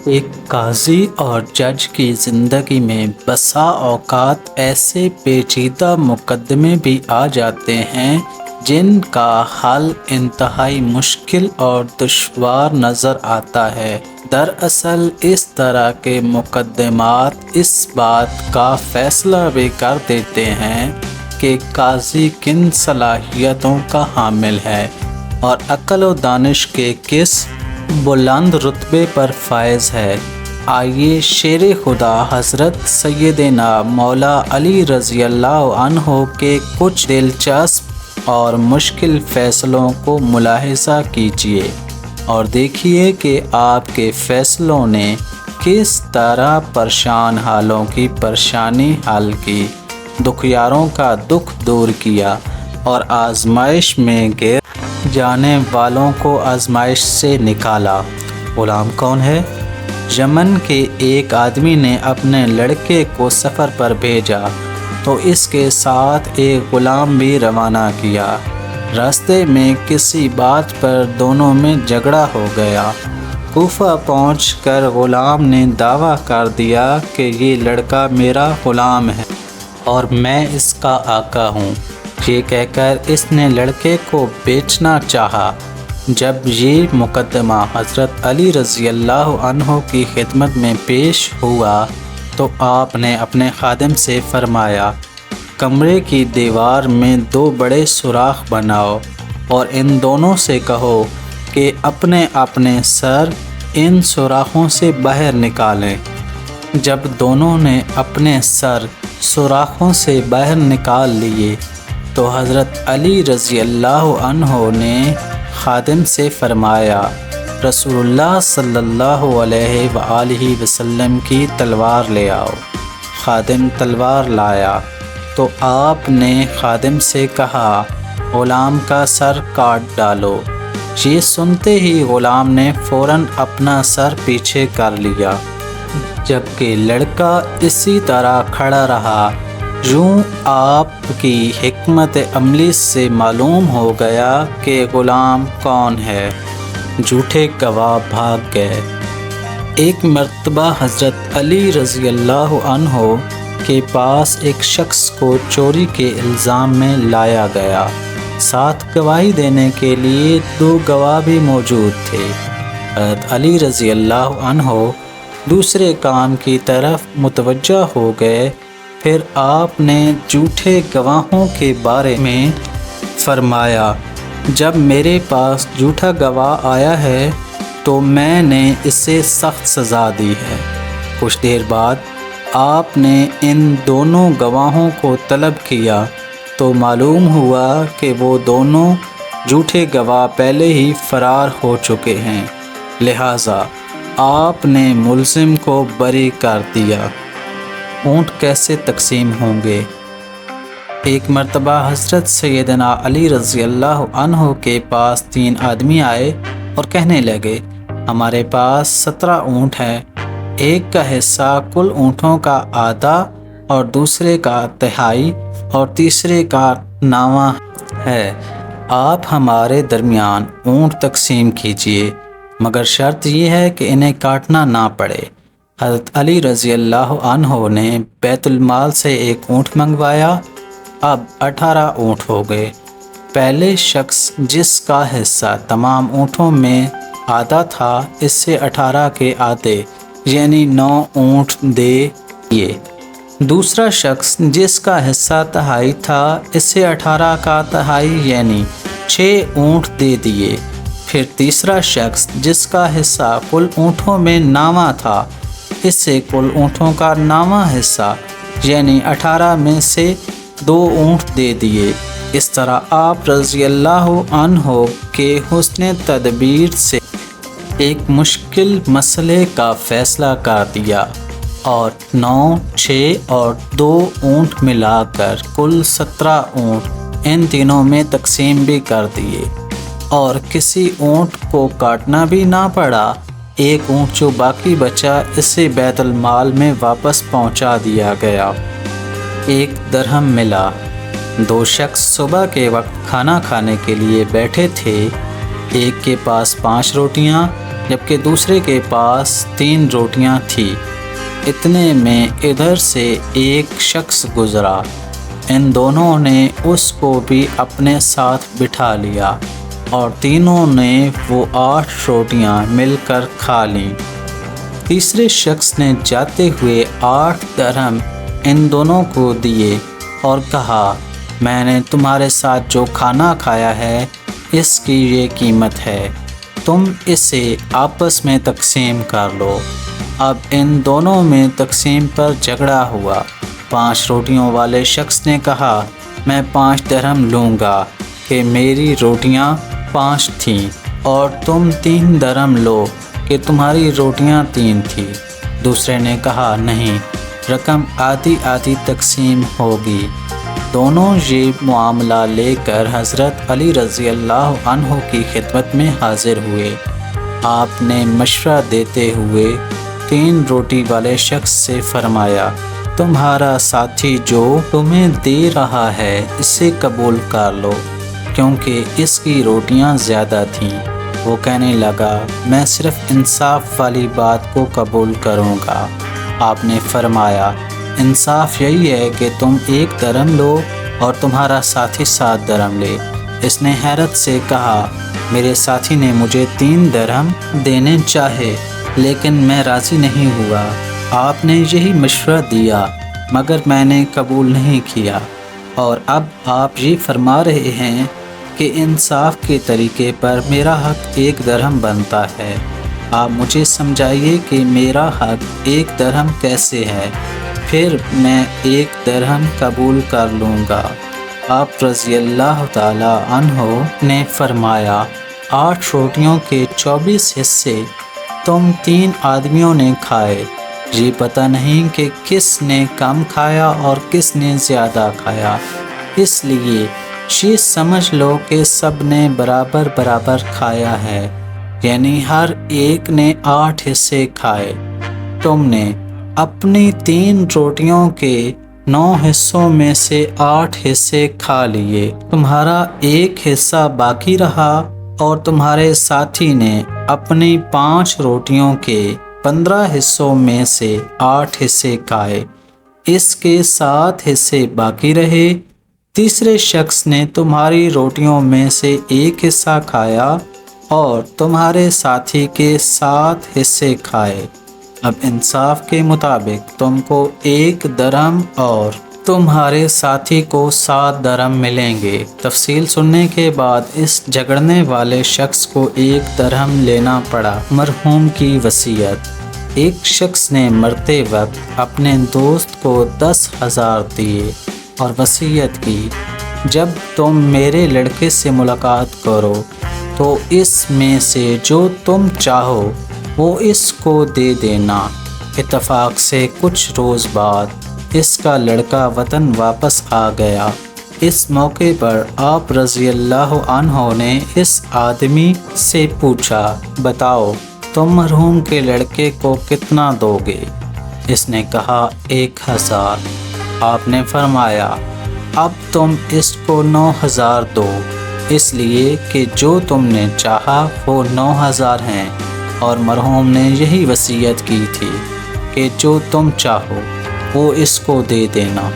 ایک قاضی اور جج کی زندگی میں بسا اوقات ایسے پیچیدہ مقدمے بھی آ جاتے ہیں جن کا حل انتہائی مشکل اور دشوار نظر آتا ہے۔ دراصل اس طرح کے مقدمات اس بات کا فیصلہ بھی کر دیتے ہیں کہ قاضی کن صلاحیتوں کا حامل ہے اور عقل و دانش کے کس بلند رتبے پر فائز ہے۔ آئیے شیر خدا حضرت سیدنا مولا علی رضی اللہ عنہ کے کچھ دلچسپ اور مشکل فیصلوں کو ملاحظہ کیجیے اور دیکھیے کہ آپ کے فیصلوں نے کس طرح پریشان حالوں کی پریشانی حل کی، دکھیاروں کا دکھ دور کیا اور آزمائش میں گر جانے والوں کو آزمائش سے نکالا۔ غلام کون ہے؟ یمن کے ایک آدمی نے اپنے لڑکے کو سفر پر بھیجا تو اس کے ساتھ ایک غلام بھی روانہ کیا۔ راستے میں کسی بات پر دونوں میں جھگڑا ہو گیا۔ کوفہ پہنچ کر غلام نے دعویٰ کر دیا کہ یہ لڑکا میرا غلام ہے اور میں اس کا آقا ہوں۔ یہ کہہ کر اس نے لڑکے کو بیچنا چاہا۔ جب یہ مقدمہ حضرت علی رضی اللہ عنہ کی خدمت میں پیش ہوا تو آپ نے اپنے خادم سے فرمایا، کمرے کی دیوار میں 2 بڑے سوراخ بناؤ اور ان دونوں سے کہو کہ اپنے اپنے سر ان سوراخوں سے باہر نکالیں۔ جب دونوں نے اپنے سر سوراخوں سے باہر نکال لیے تو حضرت علی رضی اللہ عنہ نے خادم سے فرمایا، رسول اللہ صلی اللہ علیہ وآلہ وسلم کی تلوار لے آؤ۔ خادم تلوار لایا تو آپ نے خادم سے کہا، غلام کا سر کاٹ ڈالو۔ یہ سنتے ہی غلام نے فوراً اپنا سر پیچھے کر لیا، جبکہ لڑکا اسی طرح کھڑا رہا۔ یوں آپ کی حکمت عملی سے معلوم ہو گیا کہ غلام کون ہے۔ جھوٹے گواہ بھاگ گئے۔ ایک مرتبہ حضرت علی رضی اللہ عنہ کے پاس ایک شخص کو چوری کے الزام میں لایا گیا۔ ساتھ گواہی دینے کے لیے 2 گواہ بھی موجود تھے۔ حضرت علی رضی اللہ عنہ دوسرے کام کی طرف متوجہ ہو گئے۔ پھر آپ نے جھوٹے گواہوں کے بارے میں فرمایا، جب میرے پاس جھوٹا گواہ آیا ہے تو میں نے اسے سخت سزا دی ہے۔ کچھ دیر بعد آپ نے ان دونوں گواہوں کو طلب کیا تو معلوم ہوا کہ وہ دونوں جھوٹے گواہ پہلے ہی فرار ہو چکے ہیں، لہٰذا آپ نے ملزم کو بری کر دیا۔ اونٹ کیسے تقسیم ہوں گے؟ ایک مرتبہ حضرت سیدنا علی رضی اللہ عنہ کے پاس 3 آدمی آئے اور کہنے لگے، ہمارے پاس 17 اونٹ ہیں، ایک کا حصہ کل اونٹوں کا آدھا اور دوسرے کا تہائی اور تیسرے کا 9واں ہے۔ آپ ہمارے درمیان اونٹ تقسیم کیجیے، مگر شرط یہ ہے کہ انہیں کاٹنا نہ پڑے۔ حضرت علی رضی اللہ عنہ نے بیت المال سے ایک اونٹ منگوایا۔ اب 18 اونٹ ہو گئے۔ پہلے شخص جس کا حصہ تمام اونٹوں میں آدھا تھا، اس سے 18 کے آدھے یعنی 9 اونٹ دے دیے۔ دوسرا شخص جس کا حصہ تہائی تھا، اس سے 18 کا تہائی یعنی 6 اونٹ دے دیے۔ پھر تیسرا شخص جس کا حصہ کل اونٹوں میں 9واں تھا، اس سے کل اونٹوں کا 9واں حصہ یعنی 18 میں سے 2 اونٹ دے دیے۔ اس طرح آپ رضی اللہ عنہ کے حسن تدبیر سے ایک مشکل مسئلے کا فیصلہ کر دیا اور 9، 6 اور 2 اونٹ ملا کر کل 17 اونٹ ان تینوں میں تقسیم بھی کر دیے اور کسی اونٹ کو کاٹنا بھی نہ پڑا۔ ایک اونٹ جو باقی بچا اسے بیت المال میں واپس پہنچا دیا گیا۔ 1 درہم ملا۔ 2 شخص صبح کے وقت کھانا کھانے کے لیے بیٹھے تھے۔ ایک کے پاس 5 روٹیاں جبکہ دوسرے کے پاس 3 روٹیاں تھیں۔ اتنے میں ادھر سے ایک شخص گزرا۔ ان دونوں نے اس کو بھی اپنے ساتھ بٹھا لیا اور تینوں نے وہ 8 روٹیاں مل کر کھا لیں۔ تیسرے شخص نے جاتے ہوئے 8 درہم ان دونوں کو دیے اور کہا، میں نے تمہارے ساتھ جو کھانا کھایا ہے اس کی یہ قیمت ہے، تم اسے آپس میں تقسیم کر لو۔ اب ان دونوں میں تقسیم پر جھگڑا ہوا۔ 5 روٹیوں والے شخص نے کہا، میں 5 درہم لوں گا کہ میری روٹیاں 5 تھیں، اور تم 3 درہم لو کہ تمہاری روٹیاں 3 تھیں۔ دوسرے نے کہا، نہیں، رقم آدھی آدھی تقسیم ہوگی۔ دونوں یہ معاملہ لے کر حضرت علی رضی اللہ عنہ کی خدمت میں حاضر ہوئے۔ آپ نے مشورہ دیتے ہوئے 3 روٹی والے شخص سے فرمایا، تمہارا ساتھی جو تمہیں دے رہا ہے اسے قبول کر لو، کیونکہ اس کی روٹیاں زیادہ تھیں۔ وہ کہنے لگا، میں صرف انصاف والی بات کو قبول کروں گا۔ آپ نے فرمایا، انصاف یہی ہے کہ تم 1 درہم لو اور تمہارا ساتھی 7 درہم لے۔ اس نے حیرت سے کہا، میرے ساتھی نے مجھے 3 درہم دینے چاہے لیکن میں راضی نہیں ہوا۔ آپ نے یہی مشورہ دیا مگر میں نے قبول نہیں کیا، اور اب آپ یہ فرما رہے ہیں کہ انصاف کے طریقے پر میرا حق 1 درہم بنتا ہے۔ آپ مجھے سمجھائیے کہ میرا حق 1 درہم کیسے ہے، پھر میں 1 درہم قبول کر لوں گا۔ آپ رضی اللہ تعالی عنہ نے فرمایا، 8 روٹیوں کے 24 حصے تم 3 آدمیوں نے کھائے، یہ پتہ نہیں کہ کس نے کم کھایا اور کس نے زیادہ کھایا، اس لیے یہ سمجھ لو کہ سب نے برابر برابر کھایا ہے، یعنی ہر ایک نے 8 حصے کھائے۔ تم نے اپنی 3 روٹیوں کے 9 حصوں میں سے 8 حصے کھا لیے، تمہارا 1 حصہ باقی رہا، اور تمہارے ساتھی نے اپنی 5 روٹیوں کے 15 حصوں میں سے 8 حصے کھائے، اس کے 7 حصے باقی رہے۔ تیسرے شخص نے تمہاری روٹیوں میں سے 1 حصہ کھایا اور تمہارے ساتھی کے 7 حصے کھائے۔ اب انصاف کے مطابق تم کو 1 درہم اور تمہارے ساتھی کو 7 درہم ملیں گے۔ تفصیل سننے کے بعد اس جھگڑنے والے شخص کو 1 درہم لینا پڑا۔ مرحوم کی وصیت۔ ایک شخص نے مرتے وقت اپنے دوست کو 10,000 دیے اور وصیت کی، جب تم میرے لڑکے سے ملاقات کرو تو اس میں سے جو تم چاہو وہ اس کو دے دینا۔ اتفاق سے کچھ روز بعد اس کا لڑکا وطن واپس آ گیا۔ اس موقع پر آپ رضی اللہ عنہ نے اس آدمی سے پوچھا، بتاؤ تم مرحوم کے لڑکے کو کتنا دو گے؟ اس نے کہا 1,000۔ آپ نے فرمایا، اب تم اس کو 9,000 دو، اس لیے کہ جو تم نے چاہا وہ 9,000 ہیں، اور مرحوم نے یہی وصیت کی تھی کہ جو تم چاہو وہ اس کو دے دینا۔